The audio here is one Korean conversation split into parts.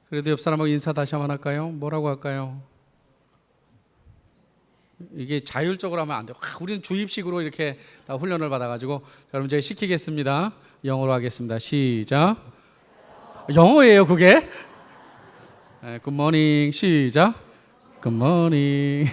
그래도 옆 사람하고 인사 다시 한번 할까요? 뭐라고 할까요? 이게 자율적으로 하면 안 돼요. 우리는 주입식으로 이렇게 다 훈련을 받아가지고. 자, 그럼 제가 시키겠습니다. 영어로 하겠습니다. 시작. 영어예요 그게? 네, 굿모닝. 시작. 굿모닝.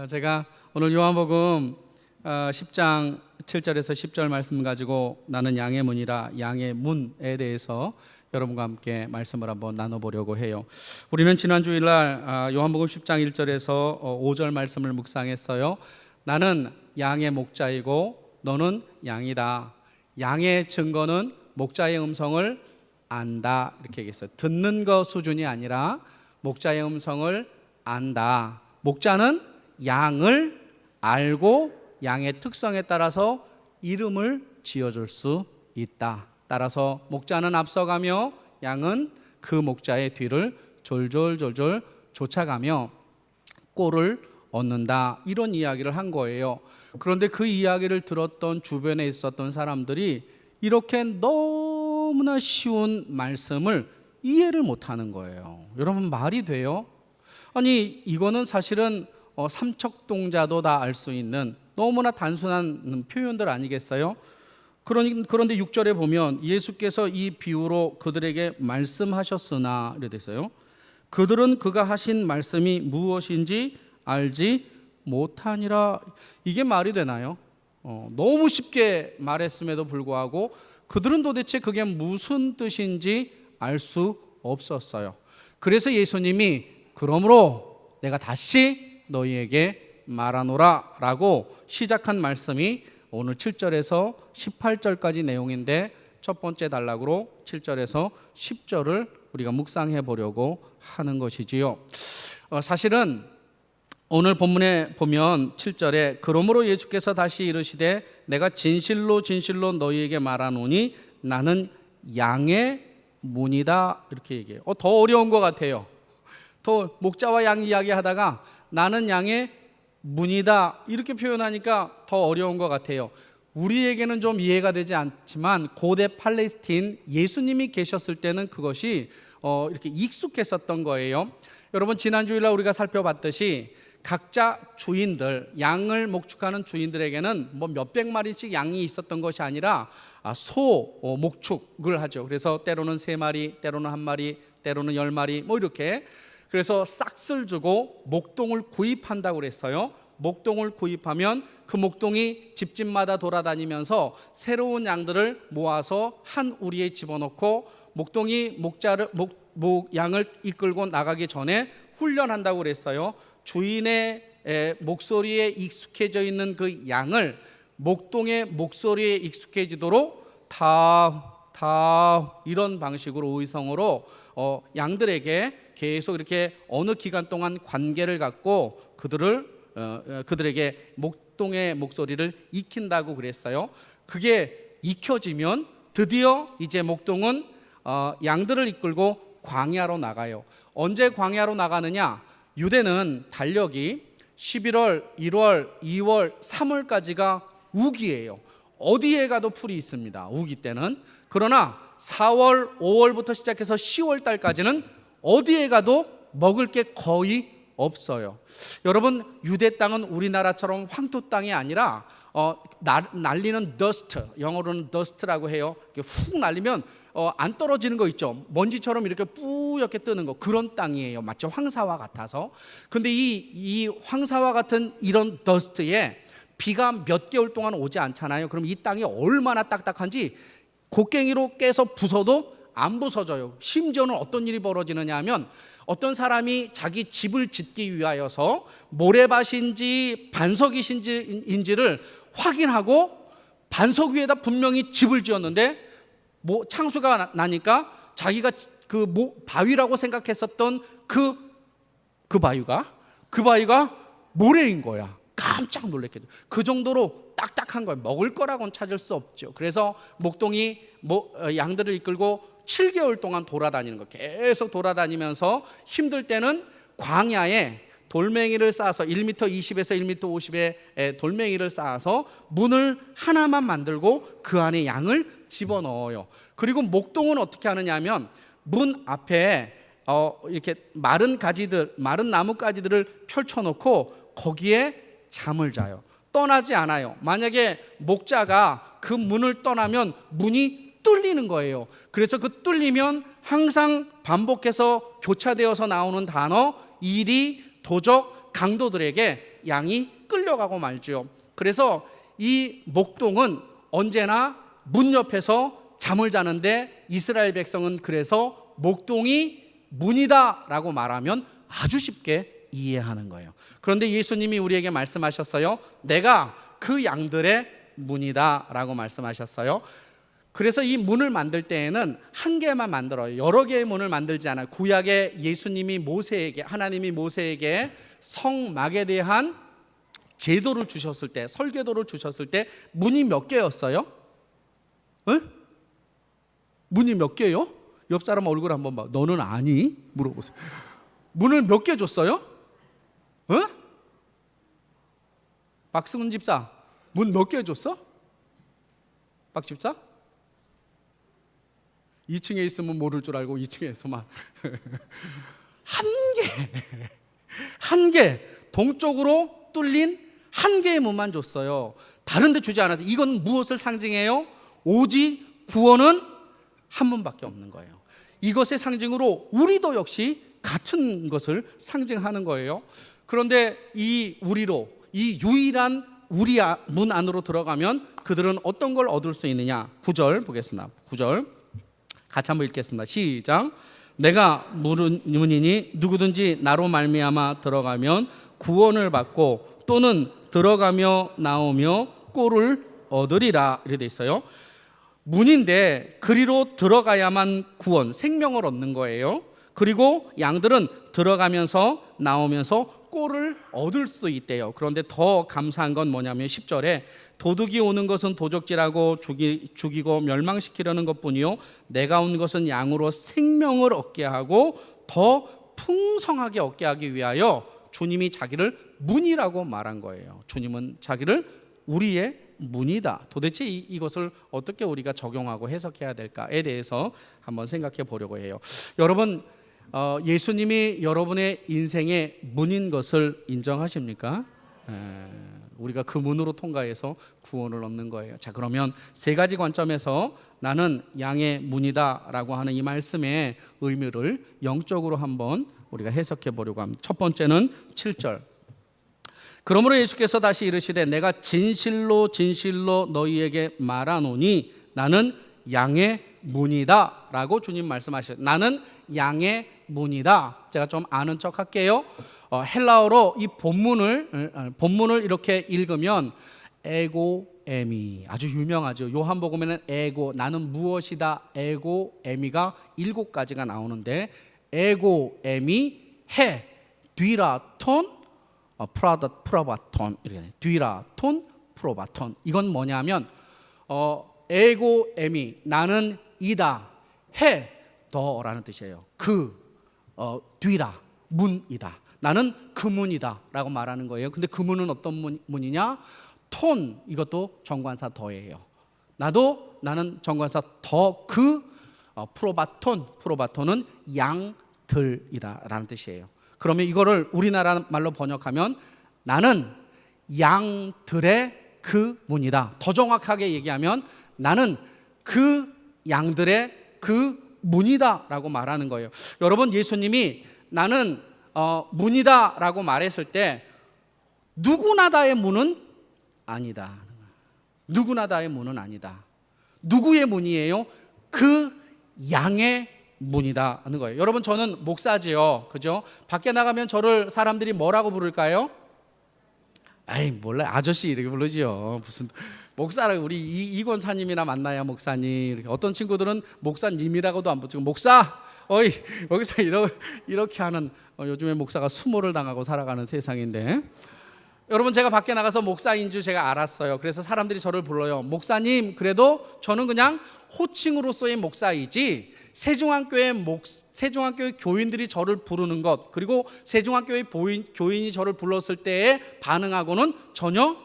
제가 오늘 요한복음 10장 7절에서 10절 말씀 가지고 나는 양의 문이라, 양의 문에 대해서 여러분과 함께 말씀을 한번 나눠보려고 해요. 우리는 지난 주일날 요한복음 10장 1절에서 5절 말씀을 묵상했어요. 나는 양의 목자이고 너는 양이다. 양의 증거는 목자의 음성을 안다, 이렇게 얘기했어요. 듣는 것 수준이 아니라 목자의 음성을 안다. 목자는 양을 알고 양의 특성에 따라서 이름을 지어줄 수 있다. 따라서 목자는 앞서가며 양은 그 목자의 뒤를 졸졸졸졸 쫓아가며 꼴을 얻는다, 이런 이야기를 한 거예요. 그런데 그 이야기를 들었던 주변에 있었던 사람들이 이렇게 너무나 쉬운 말씀을 이해를 못하는 거예요. 여러분, 말이 돼요? 아니, 이거는 사실은 삼척동자도 다 알 수 있는 너무나 단순한 표현들 아니겠어요? 그런데 6절에 보면 예수께서 이 비유로 그들에게 말씀하셨으나 이래 됐어요. 그들은 그가 하신 말씀이 무엇인지 알지 못하니라. 이게 말이 되나요? 너무 쉽게 말했음에도 불구하고 그들은 도대체 그게 무슨 뜻인지 알 수 없었어요. 그래서 예수님이 그러므로 내가 다시 너희에게 말하노라 라고 시작한 말씀이 오늘 7절에서 18절까지 내용인데, 첫 번째 단락으로 7절에서 10절을 우리가 묵상해 보려고 하는 것이지요. 사실은 오늘 본문에 보면 7절에 그러므로 예수께서 다시 이르시되 내가 진실로 진실로 너희에게 말하노니 나는 양의 문이다, 이렇게 얘기해요. 더 어려운 것 같아요. 더 목자와 양 이야기하다가 나는 양의 문이다 이렇게 표현하니까 더 어려운 것 같아요. 우리에게는 좀 이해가 되지 않지만 고대 팔레스틴 예수님이 계셨을 때는 그것이 이렇게 익숙했었던 거예요. 여러분, 지난 주일날 우리가 살펴봤듯이 각자 주인들, 양을 목축하는 주인들에게는 뭐 몇백 마리씩 양이 있었던 것이 아니라 소 목축을 하죠. 그래서 때로는 3마리, 때로는 1마리, 때로는 10마리 뭐 이렇게. 그래서 싹스를 주고 목동을 구입한다고 그랬어요. 목동을 구입하면 그 목동이 집집마다 돌아다니면서 새로운 양들을 모아서 한 우리에 집어넣고 목동이 양을 이끌고 나가기 전에 훈련한다고 그랬어요. 주인의 목소리에 익숙해져 있는 그 양을 목동의 목소리에 익숙해지도록 다 이런 방식으로 의성으로 양들에게 계속 이렇게 어느 기간 동안 관계를 갖고 그들에게 목동의 목소리를 익힌다고 그랬어요. 그게 익혀지면 드디어 이제 목동은 양들을 이끌고 광야로 나가요. 언제 광야로 나가느냐? 유대는 달력이 11월, 1월, 2월, 3월까지가 우기예요. 어디에 가도 풀이 있습니다, 우기 때는. 그러나 4월, 5월부터 시작해서 10월 달까지는 어디에 가도 먹을 게 거의 없어요. 여러분, 유대 땅은 우리나라처럼 황토 땅이 아니라 날리는 더스트, 영어로는 더스트라고 해요. 이렇게 훅 날리면 안 떨어지는 거 있죠. 먼지처럼 이렇게 뿌옇게 뜨는 거, 그런 땅이에요. 마치 황사와 같아서. 근데 이 황사와 같은 이런 더스트에 비가 몇 개월 동안 오지 않잖아요. 그럼 이 땅이 얼마나 딱딱한지 곡괭이로 깨서 부숴도 안 부서져요. 심지어는 어떤 일이 벌어지느냐 하면 어떤 사람이 자기 집을 짓기 위하여서 모래밭인지 반석인지를 확인하고 반석 위에다 분명히 집을 지었는데 창수가 나니까 자기가 바위라고 생각했었던 그 바위가 모래인 거야. 깜짝 놀랐겠죠. 그 정도로 딱딱한 거예요. 먹을 거라고는 찾을 수 없죠. 그래서 목동이 양들을 이끌고 7개월 동안 돌아다니는 거, 계속 돌아다니면서 힘들 때는 광야에 돌멩이를 쌓아서 1m 20에서 1m 50의 돌멩이를 쌓아서 문을 하나만 만들고 그 안에 양을 집어넣어요. 그리고 목동은 어떻게 하느냐 하면 문 앞에 이렇게 마른 나뭇가지들을 펼쳐놓고 거기에 잠을 자요. 떠나지 않아요. 만약에 목자가 그 문을 떠나면 문이 뚫리는 거예요. 그래서 그 뚫리면 항상 반복해서 교차되어서 나오는 단어 이리, 도적, 강도들에게 양이 끌려가고 말죠. 그래서 이 목동은 언제나 문 옆에서 잠을 자는데 이스라엘 백성은 그래서 목동이 문이다 라고 말하면 아주 쉽게 이해하는 거예요. 그런데 예수님이 우리에게 말씀하셨어요. 내가 그 양들의 문이다 라고 말씀하셨어요. 그래서 이 문을 만들 때에는 한 개만 만들어요. 여러 개의 문을 만들지 않아요. 구약에 하나님이 모세에게 성막에 대한 제도를 주셨을 때, 설계도를 주셨을 때 문이 몇 개였어요? 문이 몇 개요? 옆 사람 얼굴 한번 봐. 너는 아니? 물어보세요. 문을 몇 개 줬어요? 박승훈 집사, 문 몇 개 줬어? 박 집사? 2층에 있으면 모를 줄 알고 2층에서만 한 개 동쪽으로 뚫린 한 개의 문만 줬어요. 다른 데 주지 않았어요. 이건 무엇을 상징해요? 오직 구원은 한 문밖에 없는 거예요. 이것의 상징으로 우리도 역시 같은 것을 상징하는 거예요. 그런데 이 유일한 우리 문 안으로 들어가면 그들은 어떤 걸 얻을 수 있느냐? 9절 보겠습니다. 9절 같이 한번 읽겠습니다. 시작. 내가 문이니 누구든지 나로 말미암아 들어가면 구원을 받고 또는 들어가며 나오며 꼴을 얻으리라 이렇게 돼 있어요. 문인데 그리로 들어가야만 구원, 생명을 얻는 거예요. 그리고 양들은 들어가면서 나오면서 꼴을 얻을 수도 있대요. 그런데 더 감사한 건 뭐냐면 10절에 도둑이 오는 것은 도적질하고 죽이고 멸망시키려는 것뿐이요 내가 온 것은 양으로 생명을 얻게 하고 더 풍성하게 얻게 하기 위하여 주님이 자기를 문이라고 말한 거예요. 주님은 자기를 우리의 문이다. 도대체 이것을 어떻게 우리가 적용하고 해석해야 될까에 대해서 한번 생각해 보려고 해요. 여러분, 예수님이 여러분의 인생의 문인 것을 인정하십니까? 우리가 그 문으로 통과해서 구원을 얻는 거예요. 자, 그러면 세 가지 관점에서 나는 양의 문이다 라고 하는 이 말씀의 의미를 영적으로 한번 우리가 해석해 보려고 합니다. 첫 번째는 7절. 그러므로 예수께서 다시 이르시되 내가 진실로 너희에게 말하노니 나는 양의 문이다 라고 주님 말씀하셨어요. 나는 양의 문이다. 제가 좀 아는 척 할게요. 헬라어로 이 본문을 이렇게 읽으면 에고 에미, 아주 유명하죠. 요한복음에는 에고, 나는 무엇이다, 에고 에미가 7가지가 나오는데 에고 에미 해 뒤라톤 프로바톤 이렇게 뒤라톤 프로바톤. 이건 뭐냐면 에고 에미, 나는 이다, 해 더라는 뜻이에요. 뒤라 문이다. 나는 그 문이다 라고 말하는 거예요. 근데 그 문은 어떤 문이냐? 톤, 이것도 정관사 더예요. 나는 정관사 더 프로바톤은 양들이다 라는 뜻이에요. 그러면 이거를 우리나라 말로 번역하면 나는 양들의 그 문이다. 더 정확하게 얘기하면 나는 그 양들의 그 문이다 라고 말하는 거예요. 여러분, 예수님이 나는 문이다 라고 말했을 때 누구나 다의 문은 아니다. 누구나 다의 문은 아니다. 누구의 문이에요? 그 양의 문이다 하는 거예요. 여러분, 저는 목사지요. 그죠? 밖에 나가면 저를 사람들이 뭐라고 부를까요? 몰라요. 아저씨 이렇게 부르지요. 무슨 목사를 우리 이권사님이나 만나야 목사님. 이렇게. 어떤 친구들은 목사님이라고도 안 붙이고 목사, 어이 목사 이렇게 하는 요즘에 목사가 수모를 당하고 살아가는 세상인데 여러분, 제가 밖에 나가서 목사인 줄 제가 알았어요. 그래서 사람들이 저를 불러요. 목사님, 그래도 저는 그냥 호칭으로서의 목사이지 세종학교의 교인들이 저를 부르는 것, 그리고 세종학교의 교인이 저를 불렀을 때의 반응하고는 전혀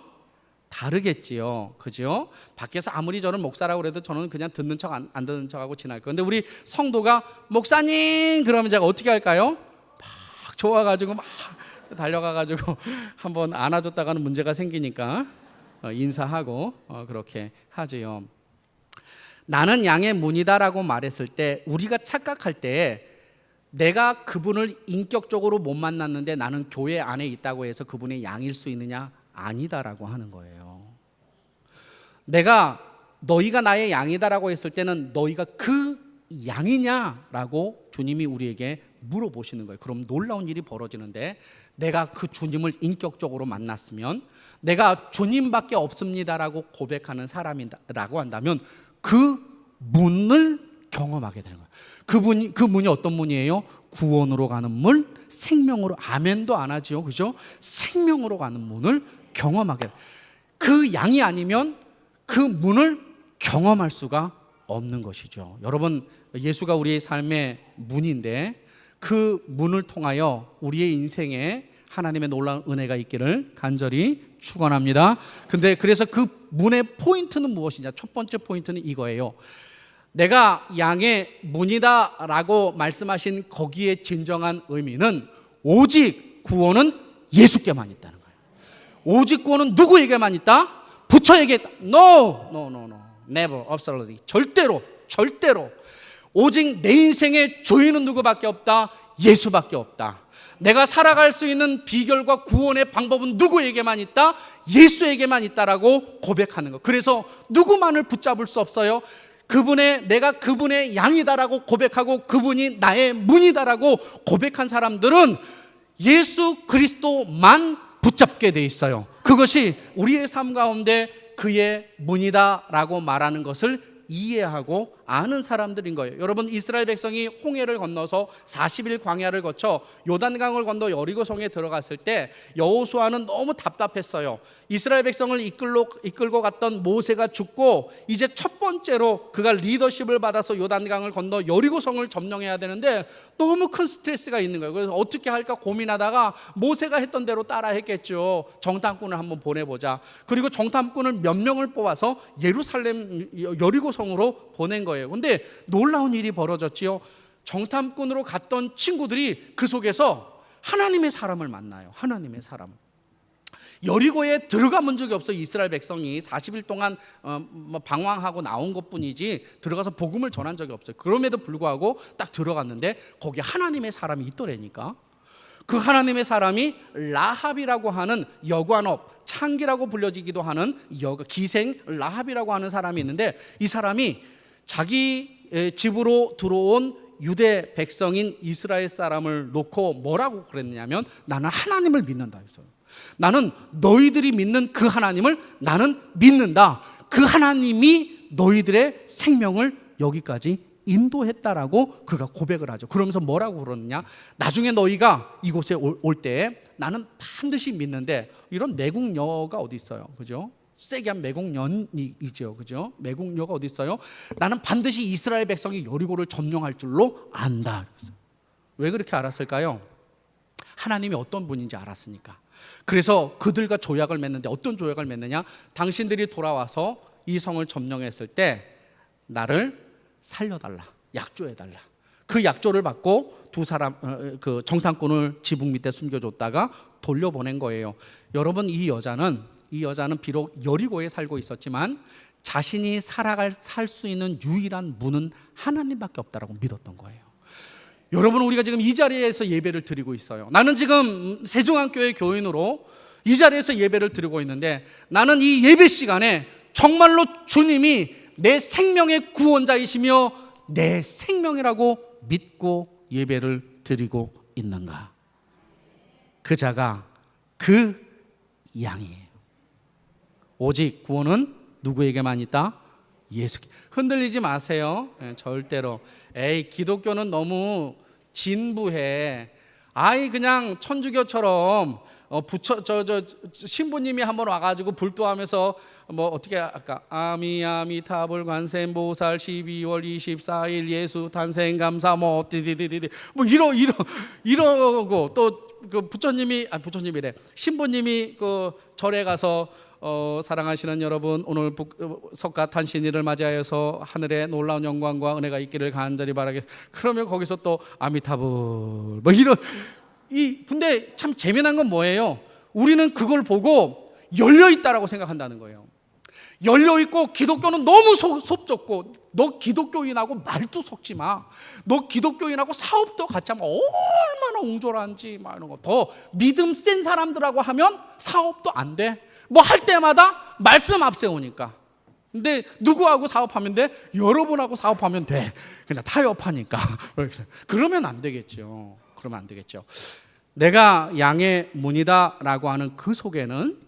다르겠지요. 그죠? 밖에서 아무리 저를 목사라고 그래도 저는 그냥 듣는 척 안 듣는 척하고 지날 거예요. 근데 우리 성도가 목사님 그러면 제가 어떻게 할까요? 막 좋아가지고 막 달려가가지고 한번 안아줬다가는 문제가 생기니까 인사하고 그렇게 하지요. 나는 양의 문이다라고 말했을 때 우리가 착각할 때 내가 그분을 인격적으로 못 만났는데 나는 교회 안에 있다고 해서 그분의 양일 수 있느냐? 아니다라고 하는 거예요. 내가 너희가 나의 양이다라고 했을 때는 너희가 그 양이냐라고 주님이 우리에게 물어보시는 거예요. 그럼 놀라운 일이 벌어지는데, 내가 그 주님을 인격적으로 만났으면, 내가 주님밖에 없습니다라고 고백하는 사람이라고 한다면 그 문을 경험하게 되는 거예요. 그 문이 어떤 문이에요? 구원으로 가는 문, 생명으로, 아멘도 안 하죠, 그죠? 생명으로 가는 문을 경험하게, 그 양이 아니면 그 문을 경험할 수가 없는 것이죠. 여러분, 예수가 우리의 삶의 문인데 그 문을 통하여 우리의 인생에 하나님의 놀라운 은혜가 있기를 간절히 축원합니다. 근데 그래서 그 문의 포인트는 무엇이냐? 첫 번째 포인트는 이거예요. 내가 양의 문이다라고 말씀하신 거기에 진정한 의미는 오직 구원은 예수께만 있다는 거예요. 오직 구원은 누구에게만 있다? 부처에게 있다. No. Never, absolutely. 절대로. 오직 내 인생의 주인은 누구밖에 없다? 예수밖에 없다. 내가 살아갈 수 있는 비결과 구원의 방법은 누구에게만 있다? 예수에게만 있다라고 고백하는 것. 그래서 누구만을 붙잡을 수 없어요. 내가 그분의 양이다라고 고백하고 그분이 나의 문이다라고 고백한 사람들은 예수 그리스도만 붙잡게 돼 있어요. 그것이 우리의 삶 가운데 그의 문이다라고 말하는 것을 이해하고 아는 사람들인 거예요. 여러분, 이스라엘 백성이 홍해를 건너서 40일 광야를 거쳐 요단강을 건너 여리고성에 들어갔을 때 여호수아는 너무 답답했어요. 이스라엘 백성을 이끌고 갔던 모세가 죽고 이제 첫 번째로 그가 리더십을 받아서 요단강을 건너 여리고성을 점령해야 되는데 너무 큰 스트레스가 있는 거예요. 그래서 어떻게 할까 고민하다가 모세가 했던 대로 따라 했겠죠. 정탐꾼을 한번 보내보자. 그리고 정탐꾼을 몇 명을 뽑아서 예루살렘 여리고성으로 보낸 거예요. 근데 놀라운 일이 벌어졌지요. 정탐꾼으로 갔던 친구들이 그 속에서 하나님의 사람을 만나요. 하나님의 사람. 여리고에 들어가 본 적이 없어요. 이스라엘 백성이 40일 동안 방황하고 나온 것뿐이지 들어가서 복음을 전한 적이 없어요. 그럼에도 불구하고 딱 들어갔는데 거기에 하나님의 사람이 있더라니까. 그 하나님의 사람이 라합이라고 하는 여관업, 창기라고 불려지기도 하는 기생 라합이라고 하는 사람이 있는데, 이 사람이 자기 집으로 들어온 유대 백성인 이스라엘 사람을 놓고 뭐라고 그랬냐면, 나는 하나님을 믿는다 했어요. 나는 너희들이 믿는 그 하나님을 나는 믿는다. 그 하나님이 너희들의 생명을 여기까지 인도했다라고 그가 고백을 하죠. 그러면서 뭐라고 그러느냐? 나중에 너희가 이곳에 올 때 나는 반드시 믿는데, 이런 매국녀가 어디 있어요? 그죠? 세게 한 매국년이죠. 그죠? 매국녀가 어디 있어요? 나는 반드시 이스라엘 백성이 여리고를 점령할 줄로 안다. 왜 그렇게 알았을까요? 하나님이 어떤 분인지 알았으니까. 그래서 그들과 조약을 맺는데, 어떤 조약을 맺느냐? 당신들이 돌아와서 이 성을 점령했을 때 나를 살려달라, 약조해달라. 그 약조를 받고 두 사람, 그 정탐꾼을 지붕 밑에 숨겨줬다가 돌려보낸 거예요. 여러분, 이 여자는 비록 여리고에 살고 있었지만 자신이 살 수 있는 유일한 문은 하나님밖에 없다라고 믿었던 거예요. 여러분, 우리가 지금 이 자리에서 예배를 드리고 있어요. 나는 지금 세종학교의 교인으로 이 자리에서 예배를 드리고 있는데, 나는 이 예배 시간에 정말로 주님이 내 생명의 구원자이시며 내 생명이라고 믿고 예배를 드리고 있는가? 그 자가 그 양이에요. 오직 구원은 누구에게만 있다? 예수. 흔들리지 마세요. 절대로. 기독교는 너무 진부해. 그냥 천주교처럼 신부님이 한번 와가지고 불도하면서 뭐 어떻게 아까 아미타불 관세음보살 12월 24일 예수 탄생 감사 뭐 디디디디 뭐 이러고 또 그 부처님이래 신부님이 그 절에 가서 사랑하시는 여러분 오늘 석가탄신일을 맞이하여서 하늘에 놀라운 영광과 은혜가 있기를 간절히 바라겠습니다. 그러면 거기서 또 아미타불 뭐 근데 참 재미난 건 뭐예요? 우리는 그걸 보고 열려 있다라고 생각한다는 거예요. 열려 있고 기독교는 너무 좁고 너 기독교인하고 말도 섞지 마. 너 기독교인하고 사업도 같이 하면 얼마나 옹졸한지 막 이런 거. 더 믿음 센 사람들하고 하면 사업도 안 돼. 뭐 할 때마다 말씀 앞세우니까. 근데 누구하고 사업하면 돼? 여러분하고 사업하면 돼. 그냥 타협하니까. 그러면 안 되겠죠. 그러면 안 되겠죠. 내가 양의 문이다라고 하는 그 속에는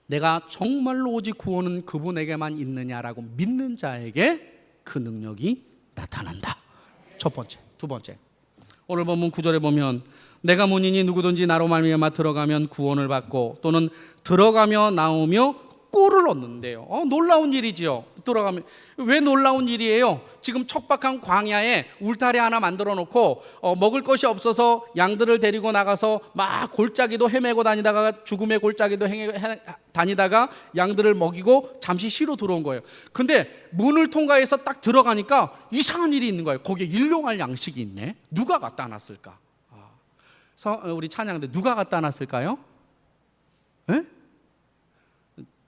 내가 정말로 오직 구원은 그분에게만 있느냐라고 믿는 자에게 그 능력이 나타난다. 첫 번째. 두 번째, 오늘 본문 9절에 보면 내가 문이니 누구든지 나로 말미암아 들어가면 구원을 받고 또는 들어가며 나오며 꼴을 얻는데요. 놀라운 일이지요. 들어가면 왜 놀라운 일이에요? 지금 척박한 광야에 울타리 하나 만들어 놓고 먹을 것이 없어서 양들을 데리고 나가서 막 골짜기도 헤매고 다니다가 죽음의 골짜기도 다니다가 양들을 먹이고 잠시 쉬러 들어온 거예요. 근데 문을 통과해서 딱 들어가니까 이상한 일이 있는 거예요. 거기에 일용할 양식이 있네. 누가 갖다 놨을까? 우리 찬양대 누가 갖다 놨을까요? 에?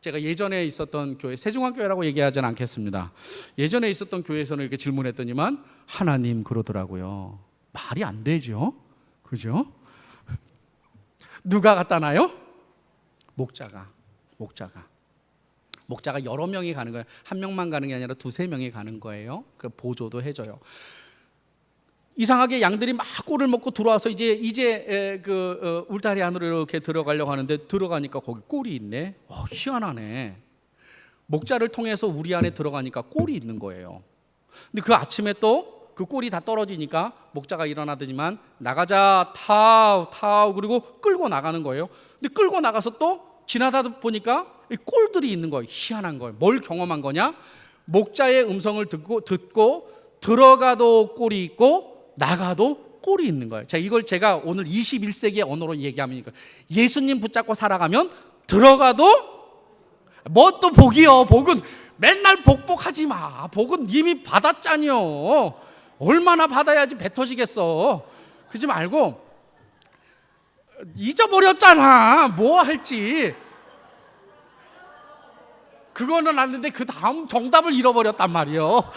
제가 예전에 있었던 교회, 세중학교라고 얘기하지는 않겠습니다. 예전에 있었던 교회에서는 이렇게 질문했더니만 하나님 그러더라고요. 말이 안 되죠. 그죠? 누가 갖다 놔요? 목자가 여러 명이 가는 거예요. 한 명만 가는 게 아니라 두세 명이 가는 거예요. 그 보조도 해줘요. 이상하게 양들이 막 꼴을 먹고 들어와서 이제 울타리 안으로 이렇게 들어가려고 하는데 들어가니까 거기 꼴이 있네. 희한하네. 목자를 통해서 우리 안에 들어가니까 꼴이 있는 거예요. 근데 그 아침에 또 그 꼴이 다 떨어지니까 목자가 일어나더니만 나가자 타우 그리고 끌고 나가는 거예요. 근데 끌고 나가서 또 지나다 보니까 이 꼴들이 있는 거예요. 희한한 거예요. 뭘 경험한 거냐? 목자의 음성을 듣고 들어가도 꼴이 있고 나가도 꼴이 있는 거예요. 자, 이걸 제가 오늘 21세기의 언어로 얘기하면 예수님 붙잡고 살아가면 들어가도 뭐 또 복이요. 복은 맨날 복하지 마. 복은 이미 받았잖여. 얼마나 받아야지 배 터지겠어. 그러지 말고 잊어버렸잖아. 뭐 할지. 그거는 아는데 그 다음 정답을 잃어버렸단 말이요.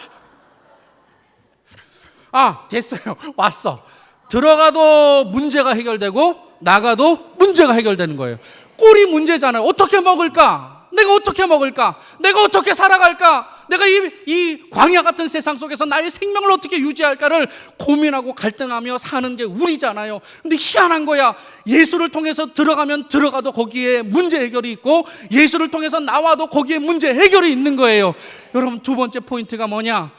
됐어요. 왔어. 들어가도 문제가 해결되고 나가도 문제가 해결되는 거예요. 꼴이 문제잖아요. 어떻게 먹을까? 내가 어떻게 먹을까? 내가 어떻게 살아갈까? 내가 이 광야 같은 세상 속에서 나의 생명을 어떻게 유지할까를 고민하고 갈등하며 사는 게 우리잖아요. 근데 희한한 거야. 예수를 통해서 들어가면 들어가도 거기에 문제 해결이 있고 예수를 통해서 나와도 거기에 문제 해결이 있는 거예요. 여러분, 두 번째 포인트가 뭐냐?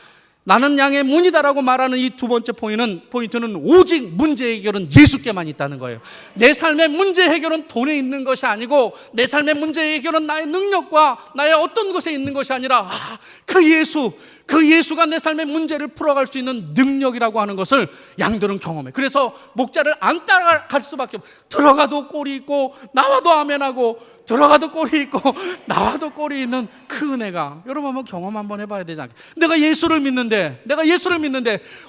나는 양의 문이다라고 말하는 이 두 번째 포인트는 오직 문제 해결은 예수께만 있다는 거예요. 내 삶의 문제 해결은 돈에 있는 것이 아니고 내 삶의 문제 해결은 나의 능력과 나의 어떤 것에 있는 것이 아니라 그 예수가 내 삶의 문제를 풀어갈 수 있는 능력이라고 하는 것을 양들은 경험해. 그래서 목자를 안 따라갈 수밖에 없어. 들어가도 꼴이 있고 나와도 아멘하고 들어가도 꼴이 있고 나와도 꼴이 있는 그 은혜가 여러분 한번 경험 한번 해봐야 되지 않겠어요? 내가 예수를 믿는데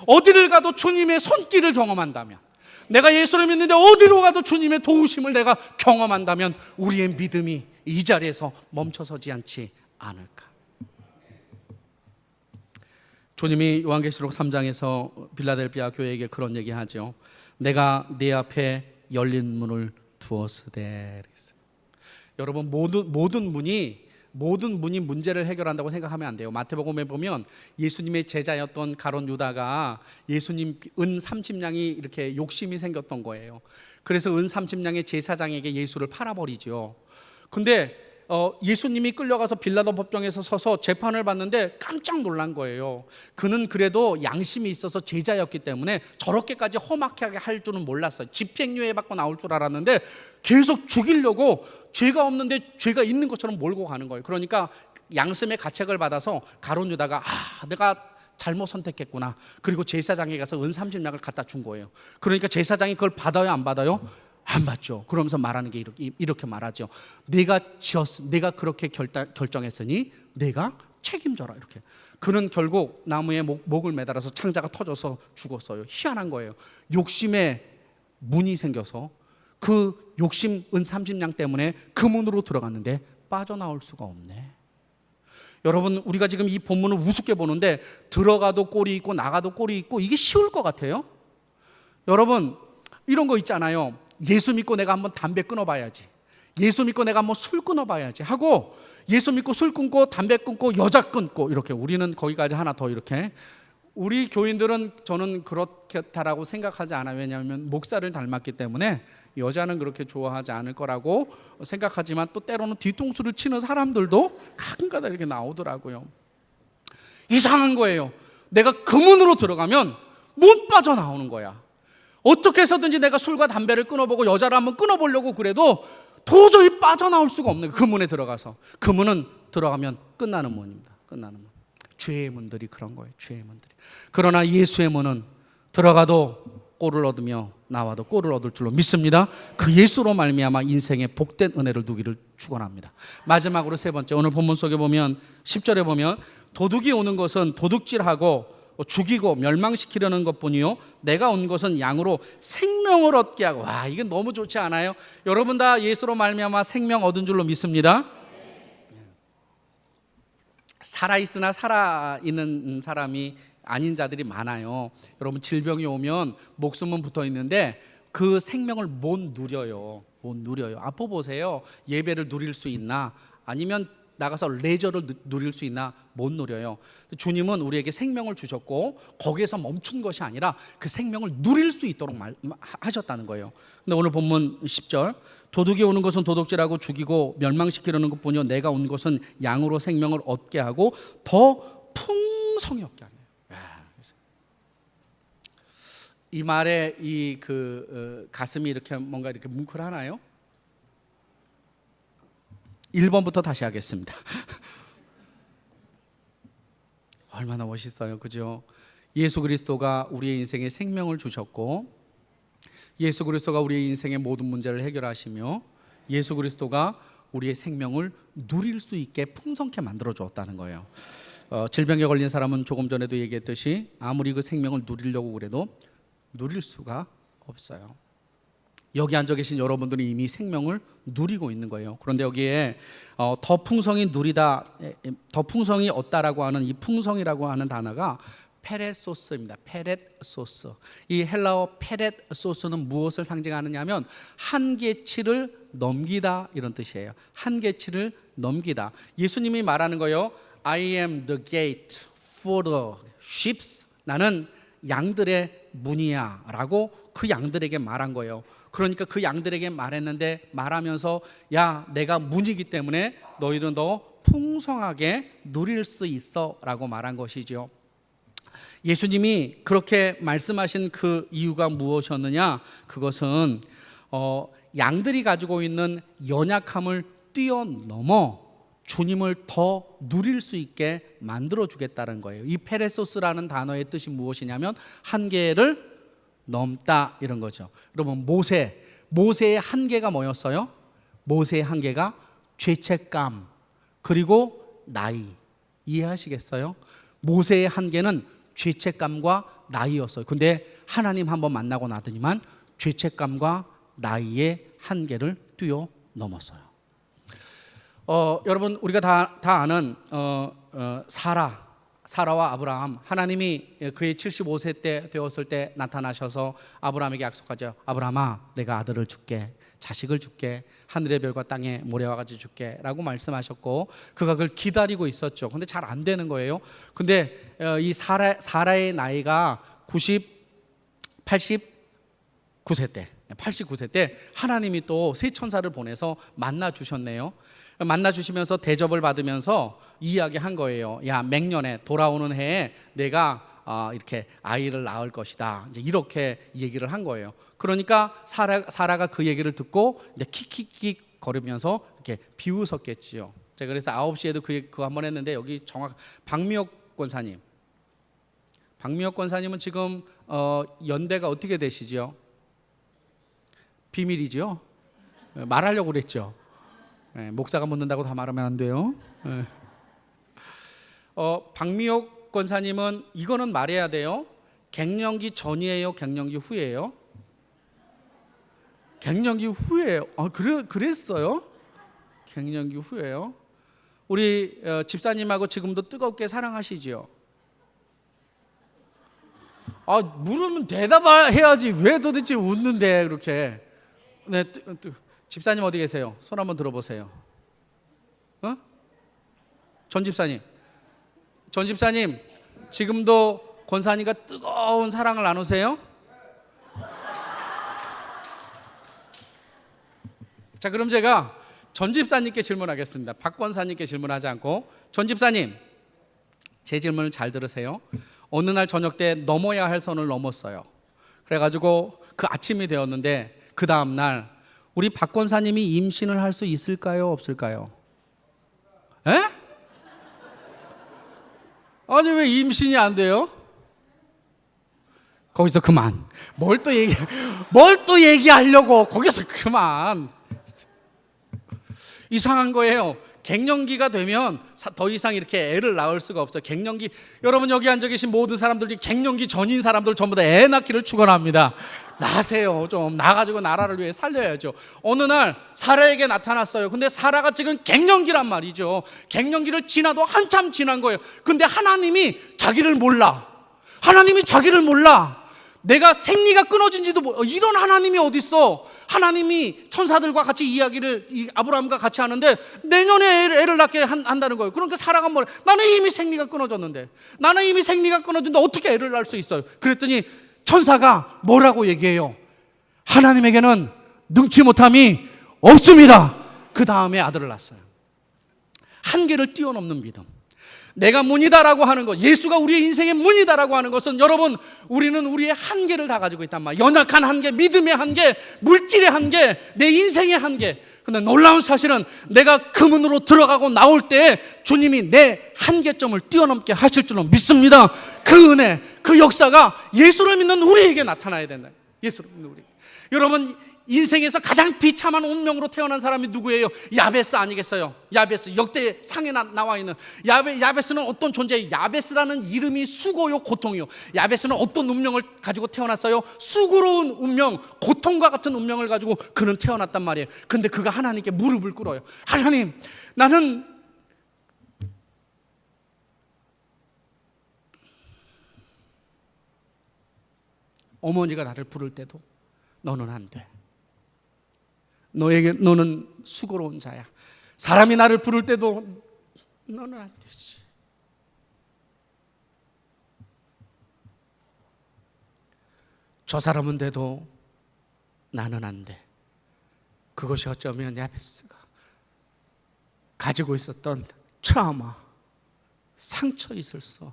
어디를 가도 주님의 손길을 경험한다면, 내가 예수를 믿는데 어디로 가도 주님의 도우심을 내가 경험한다면 우리의 믿음이 이 자리에서 멈춰서지 않지 않을까. 주님이 요한계시록 3장에서 빌라델비아 교회에게 그런 얘기하죠. 내가 네 앞에 열린 문을 두었으되. 여러분, 모든 문이 문제를 해결한다고 생각하면 안 돼요. 마태복음에 보면 예수님의 제자였던 가룟 유다가 예수님 은 30냥이 이렇게 욕심이 생겼던 거예요. 그래서 은 30냥의 제사장에게 예수를 팔아버리죠. 근데 예수님이 끌려가서 빌라도 법정에서 서서 재판을 받는데 깜짝 놀란 거예요. 그는 그래도 양심이 있어서 제자였기 때문에 저렇게까지 험악하게 할 줄은 몰랐어요. 집행유예 받고 나올 줄 알았는데 계속 죽이려고 죄가 없는데 죄가 있는 것처럼 몰고 가는 거예요. 그러니까 양심의 가책을 받아서 가룟 유다가 내가 잘못 선택했구나. 그리고 제사장에 가서 은 30냥을 갖다 준 거예요. 그러니까 제사장이 그걸 받아요, 안 받아요? 안 받죠. 그러면서 말하는 게 이렇게 말하죠. 내가 그렇게 결정했으니 내가 책임져라. 이렇게. 그는 결국 나무에 목을 매달아서 창자가 터져서 죽었어요. 희한한 거예요. 욕심에 문이 생겨서 그 욕심 은 30냥 때문에 그 문으로 들어갔는데 빠져나올 수가 없네. 여러분, 우리가 지금 이 본문을 우습게 보는데 들어가도 꼴이 있고 나가도 꼴이 있고 이게 쉬울 것 같아요? 여러분, 이런 거 있잖아요. 예수 믿고 내가 한번 담배 끊어봐야지, 예수 믿고 내가 한번 술 끊어봐야지 하고, 예수 믿고 술 끊고 담배 끊고 여자 끊고, 이렇게 우리는 거기까지 하나 더 이렇게. 우리 교인들은 저는 그렇다라고 생각하지 않아요. 왜냐하면 목사를 닮았기 때문에 여자는 그렇게 좋아하지 않을 거라고 생각하지만 또 때로는 뒤통수를 치는 사람들도 가끔가다 이렇게 나오더라고요. 이상한 거예요. 내가 그 문으로 들어가면 못 빠져나오는 거야. 어떻게 해서든지 내가 술과 담배를 끊어보고 여자를 한번 끊어보려고 그래도 도저히 빠져나올 수가 없는 거예요. 그 문에 들어가서. 그 문은 들어가면 끝나는 문입니다. 끝나는 문. 죄의 문들이 그런 거예요. 죄의 문들이. 그러나 예수의 문은 들어가도 꼴을 얻으며 나와도 꼴을 얻을 줄로 믿습니다. 그 예수로 말미암아 인생에 복된 은혜를 누기를 축원합니다. 마지막으로 세 번째, 오늘 본문 속에 보면 10절에 보면 도둑이 오는 것은 도둑질하고 죽이고 멸망시키려는 것뿐이요 내가 온 것은 양으로 생명을 얻게 하고. 와, 이게 너무 좋지 않아요? 여러분 다 예수로 말미암아 생명 얻은 줄로 믿습니다. 살아있으나 살아있는 사람이 아닌 자들이 많아요. 여러분, 질병이 오면 목숨은 붙어 있는데 그 생명을 못 누려요. 못 누려요. 아파 보세요. 예배를 누릴 수 있나? 아니면 나가서 레저를 누릴 수 있나? 못 누려요. 주님은 우리에게 생명을 주셨고 거기에서 멈춘 것이 아니라 그 생명을 누릴 수 있도록 하셨다는 거예요. 근데 오늘 본문 10절, 도둑이 오는 것은 도둑질하고 죽이고 멸망시키려는 것뿐이요 내가 온 것은 양으로 생명을 얻게 하고 더 풍성히 얻게 하네요. 이 말에 가슴이 이렇게 뭔가 이렇게 뭉클하나요? 1번부터 다시 하겠습니다. 얼마나 멋있어요, 그죠? 예수 그리스도가 우리의 인생에 생명을 주셨고, 예수 그리스도가 우리의 인생의 모든 문제를 해결하시며, 예수 그리스도가 우리의 생명을 누릴 수 있게 풍성케 만들어 주었다는 거예요. 질병에 걸린 사람은 조금 전에도 얘기했듯이 아무리 그 생명을 누리려고 그래도 누릴 수가 없어요. 여기 앉아 계신 여러분들은 이미 생명을 누리고 있는 거예요. 그런데 여기에 더 풍성히 누리다, 더 풍성히 얻다라고 하는 이 풍성이라고 하는 단어가 페레소스입니다. 페렛소스. 이 헬라어 페렛소스는 무엇을 상징하느냐 하면 한계치를 넘기다, 이런 뜻이에요. 한계치를 넘기다. 예수님이 말하는 거예요. I am the gate for the sheep. 나는 양들의 문이야 라고 그 양들에게 말한 거예요. 그러니까 그 양들에게 말했는데, 말하면서 야, 내가 문이기 때문에 너희들은 더 풍성하게 누릴 수 있어 라고 말한 것이죠. 예수님이 그렇게 말씀하신 그 이유가 무엇이었느냐? 그것은 양들이 가지고 있는 연약함을 뛰어넘어 주님을 더 누릴 수 있게 만들어주겠다는 거예요. 이 페레소스라는 단어의 뜻이 무엇이냐면 한계를 넘다, 이런 거죠. 여러분, 모세의 한계가 뭐였어요? 모세의 한계가 죄책감 그리고 나이. 이해하시겠어요? 모세의 한계는 죄책감과 나이였어요. 근데 하나님 한번 만나고 나더니만 죄책감과 나이의 한계를 뛰어넘었어요. 여러분, 우리가 다 아는 사라와 아브라함, 하나님이 그의 75세 때 되었을 때 나타나셔서 아브라함에게 약속하죠. 아브라함아, 내가 아들을 줄게, 자식을 줄게, 하늘의 별과 땅의 모래와 같이 줄게 라고 말씀하셨고, 그가 그걸 기다리고 있었죠. 근데 잘 안 되는 거예요. 근데 이 사라의 나이가 89세 때 하나님이 또 세 천사를 보내서 만나 주셨네요. 만나 주시면서 대접을 받으면서 이야기한 거예요. 야, 맹년에 돌아오는 해에 내가 이렇게 아이를 낳을 것이다. 이제 이렇게 얘기를 한 거예요. 그러니까 사라가 그 얘기를 듣고 이제 킥킥킥 거리면서 이렇게 비웃었겠지요. 제가 그래서 9시에도 그거 한번 했는데 여기 박미옥 권사님은 지금 연대가 어떻게 되시죠? 비밀이죠. 말하려고 그랬죠. 목사가 묻는다고 다 말하면 안 돼요. 박미옥 권사님은 이거는 말해야 돼요. 갱년기 전이에요, 갱년기 후예요? 갱년기 후예요. 그랬어요? 갱년기 후예요. 우리 집사님하고 지금도 뜨겁게 사랑하시죠? 물으면 대답해야지. 왜 도대체 웃는데 그렇게? 네, 집사님 어디 계세요? 손 한번 들어보세요. 전 집사님 지금도 권사님과 뜨거운 사랑을 나누세요? 자, 그럼 제가 전 집사님께 질문하겠습니다. 박 권사님께 질문하지 않고. 전 집사님, 제 질문을 잘 들으세요. 어느 날 저녁 때 넘어야 할 선을 넘었어요. 그래가지고 그 아침이 되었는데 그 다음 날 우리 박 권사님이 임신을 할 수 있을까요, 없을까요? 에? 아니, 왜 임신이 안 돼요? 거기서 그만. 뭘 또 얘기하려고. 거기서 그만. 이상한 거예요. 갱년기가 되면 더 이상 이렇게 애를 낳을 수가 없어요. 갱년기, 여러분 여기 앉아 계신 모든 사람들이 갱년기 전인 사람들 전부 다 애 낳기를 축원합니다. 나세요. 좀 나가지고 나라를 위해 살려야죠. 어느 날 사라에게 나타났어요. 근데 사라가 지금 갱년기란 말이죠. 갱년기를 지나도 한참 지난 거예요. 근데 하나님이 자기를 몰라. 내가 생리가 끊어진지도 이런 하나님이 어딨어. 하나님이 천사들과 같이 이야기를 아브라함과 같이 하는데 내년에 애를 낳게 한다는 거예요. 그러니까 사라가 뭐래? 나는 이미 생리가 끊어졌는데 어떻게 애를 낳을 수 있어요? 그랬더니 천사가 뭐라고 얘기해요? 하나님에게는 능치 못함이 없습니다. 그 다음에 아들을 낳았어요. 한계를 뛰어넘는 믿음. 내가 문이다라고 하는 것, 예수가 우리의 인생의 문이다라고 하는 것은, 여러분, 우리는 우리의 한계를 다 가지고 있단 말이에요. 연약한 한계, 믿음의 한계, 물질의 한계, 내 인생의 한계. 근데 놀라운 사실은 내가 그 문으로 들어가고 나올 때 주님이 내 한계점을 뛰어넘게 하실 줄로 믿습니다. 그 은혜, 그 역사가 예수를 믿는 우리에게 나타나야 된다. 예수를 믿는 우리. 여러분, 인생에서 가장 비참한 운명으로 태어난 사람이 누구예요? 야베스 아니겠어요? 야베스, 역대 상에 나와 있는 야베스는 어떤 존재예요? 야베스라는 이름이 수고요, 고통이요. 야베스는 어떤 운명을 가지고 태어났어요? 수고로운 운명, 고통과 같은 운명을 가지고 그는 태어났단 말이에요. 근데 그가 하나님께 무릎을 꿇어요. 하나님, 나는 어머니가 나를 부를 때도 너는 안 돼. 너는 수고로운 자야. 사람이 나를 부를 때도 너는 안 되지. 저 사람은 돼도 나는 안 돼. 그것이 어쩌면 야베스가 가지고 있었던 트라우마, 상처 있을 수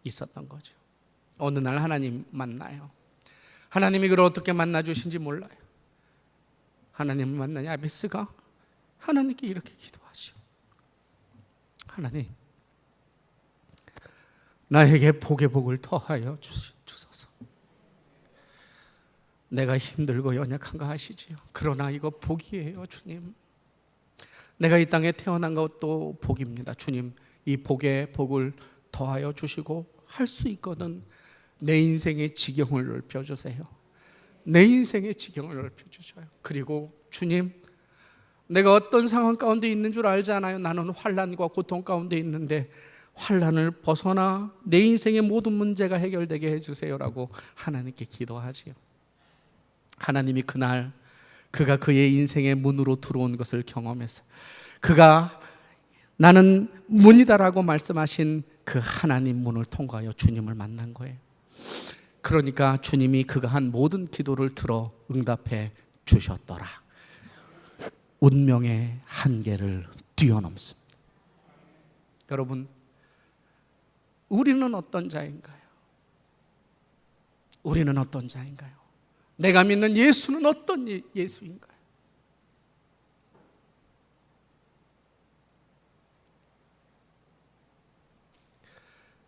있었던 거죠. 어느 날 하나님 만나요. 하나님이 그를 어떻게 만나 주신지 몰라요. 하나님을 만난 야베스가 하나님께 이렇게 기도하죠. 하나님, 나에게 복의 복을 더하여 주소서. 내가 힘들고 연약한 거 아시지요? 그러나 이거 복이에요, 주님. 내가 이 땅에 태어난 것도 복입니다. 주님, 이 복의 복을 더하여 주시고 할 수 있거든 내 인생의 지경을 넓혀주세요. 내 인생의 지경을 넓혀주셔요. 그리고 주님, 내가 어떤 상황 가운데 있는 줄 알잖아요. 나는 환난과 고통 가운데 있는데 환난을 벗어나 내 인생의 모든 문제가 해결되게 해주세요라고 하나님께 기도하지요. 하나님이 그날 그가 그의 인생의 문으로 들어온 것을 경험했어요. 그가 나는 문이다라고 말씀하신 그 하나님 문을 통과하여 주님을 만난 거예요. 그러니까 주님이 그가 한 모든 기도를 들어 응답해 주셨더라. 운명의 한계를 뛰어넘습니다. 여러분, 우리는 어떤 자인가요? 우리는 어떤 자인가요? 내가 믿는 예수는 어떤 예수인가요?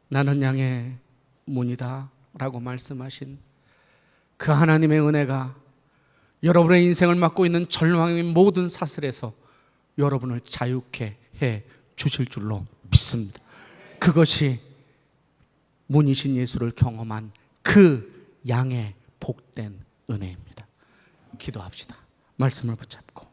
나는 양의 문이다 라고 말씀하신 그 하나님의 은혜가 여러분의 인생을 맡고 있는 절망의 모든 사슬에서 여러분을 자유케 해 주실 줄로 믿습니다. 그것이 문이신 예수를 경험한 그 양의 복된 은혜입니다. 기도합시다. 말씀을 붙잡고